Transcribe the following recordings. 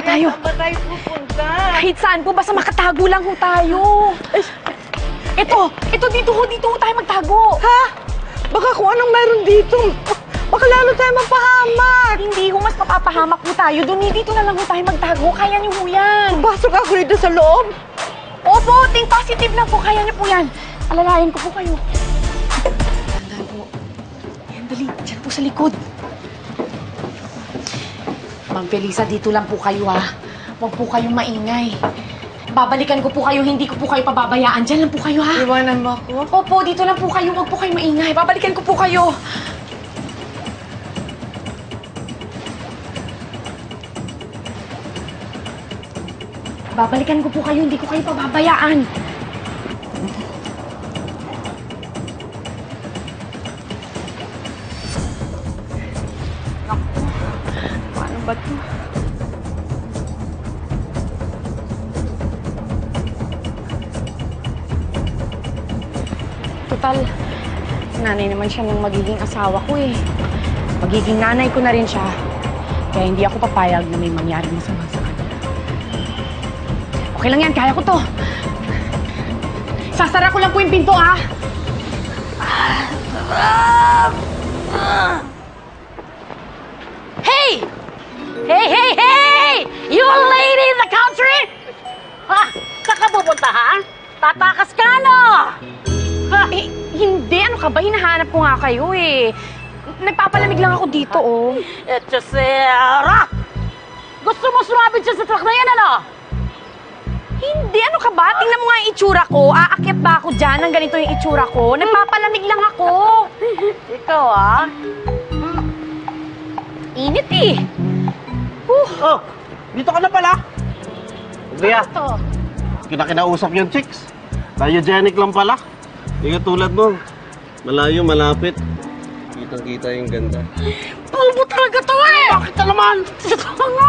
tayo. Saan ba tayo pupunta? Kahit saan po, basta makatago lang ho tayo. Ito, dito ho tayo magtago. Ha? Baka kung anong meron dito. Baka lalo tayo mapahamak. Hindi ho, mas mapapahamak po tayo. Dito na lang ho tayo magtago. Kaya niyo ho yan. Pasok ako rito sa loob. Opo, think positive lang po. Kaya niyo po yan. Alalayan ko po kayo. Tandaan po. Yan, dali. Diyan po sa likod. Ma'am Felisa, dito lang po kayo, ha. Huwag po kayong maingay. Babalikan ko po kayo, hindi ko po kayo pababayaan. Diyan lang po kayo, ha. Iwanan mo ako? Opo, dito lang po kayo. Huwag po kayong maingay. Babalikan ko po kayo. Babalikan ko po kayo, hindi ko kayo pababayaan. Naku, paano ba ito? Total, nanay naman siya ng magiging asawa ko eh. Magiging nanay ko na rin siya. Kaya hindi ako papayag na may mangyaring masama sa kanya. Okay lang yan, kaya ko to. Sasara ko lang po yung pinto, ah. Hey! Hey! You lady in the country! Ha? Saan ka pupunta, ha? Tatakas ka, no? Ha? Hindi. Ano ka ba? Hinahanap ko nga kayo, eh. Nagpapalamig lang ako dito, oh. Eto, Sarah! Gusto mo sumabit siya sa truck na yan, ano? Hindi. Ano ka ba? Tingnan mo nga yung itsura ko. Aakyat ba ako dyan ng ganito yung itsura ko? Nagpapalamig lang ako. Ikaw, ha? Init, eh. Oh, dito ka na pala. Andrea, Ito. kinakausap yung chicks. Biogenic lang pala. Hindi ka tulad mo. Malayo, malapit. Kitang-kita yung ganda. Pulbo talaga to, eh! Bakit ka naman? Ito nga!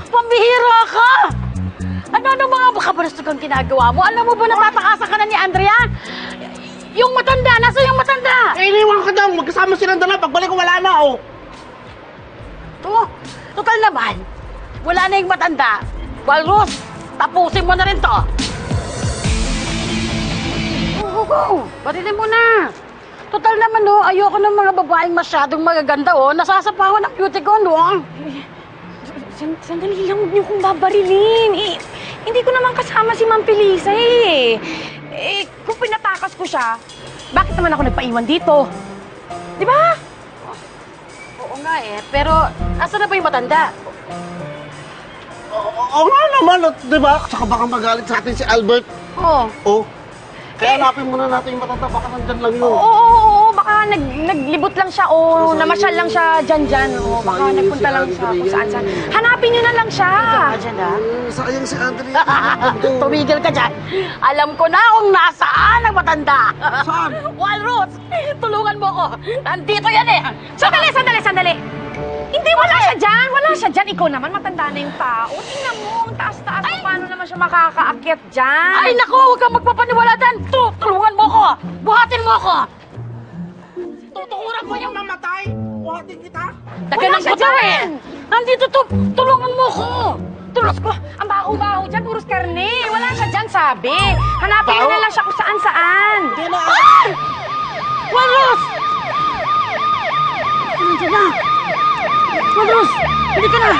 Pambihira ka! Ano mga makabalustugang ginagawa mo? Alam mo ba natatakasan ka na ni Andrea? Yung matanda! Nasa yung matanda? Eh, iniwan ka daw. Magkasama silang dalawa. Pagbalik ko, wala na, oh. To, total naman. Wala na yung matanda. Walrus, tapusin mo na rin to. Go! Barilin mo na. Total naman, no, ayoko ng mga babaeng masyadong magaganda, oh. Nasasapawan ng beauty ko, no? Sandali lang, huwag niyo kong babarilin. Eh, hindi ko naman kasama si Ma'am Felisa, eh. Kung pinatakas ko siya, bakit naman ako nagpaiwan dito? Di ba? Oo nga, eh. Pero, asa na ba yung matanda? Oo nga naman, di ba? Tsaka baka magalit sa atin si Albert. Oo. Oh. Kaya hanapin muna natin yung matanda. Baka nandyan lang yun. Oo. Baka naglibot lang siya o namasyal lang siya dyan. O baka nagpunta lang siya kung saan. Hanapin niyo na lang siya. Dyan, ha? Sayang si Andrea. Tumigil ka dyan. Alam ko na kung nasaan ang matanda. Saan? Walrus, tulungan mo ko. Nandito yan, eh. Sandali. Hindi, wala siya dyan. Ikaw naman, matanda na yung tao. Tingnan mo, ang taas-taas. Paano naman siya makakaakyat dyan? Ay, naku, huwag kang magpapaniwala dyan. Tulungan mo ko. Buhatin mo ko. Tutukuran mo yung mamatay. Buhatin kita. Taganang ko to, eh. Nandito to. Tulungan mo ko. Tulos ko, ang baho-baho dyan, puros karne. Wala siya dyan, sabi. Hanapin niyo na lang siya kung saan-saan. Ay! Walrus! Nandiyan na. Walrus, hindi ka na.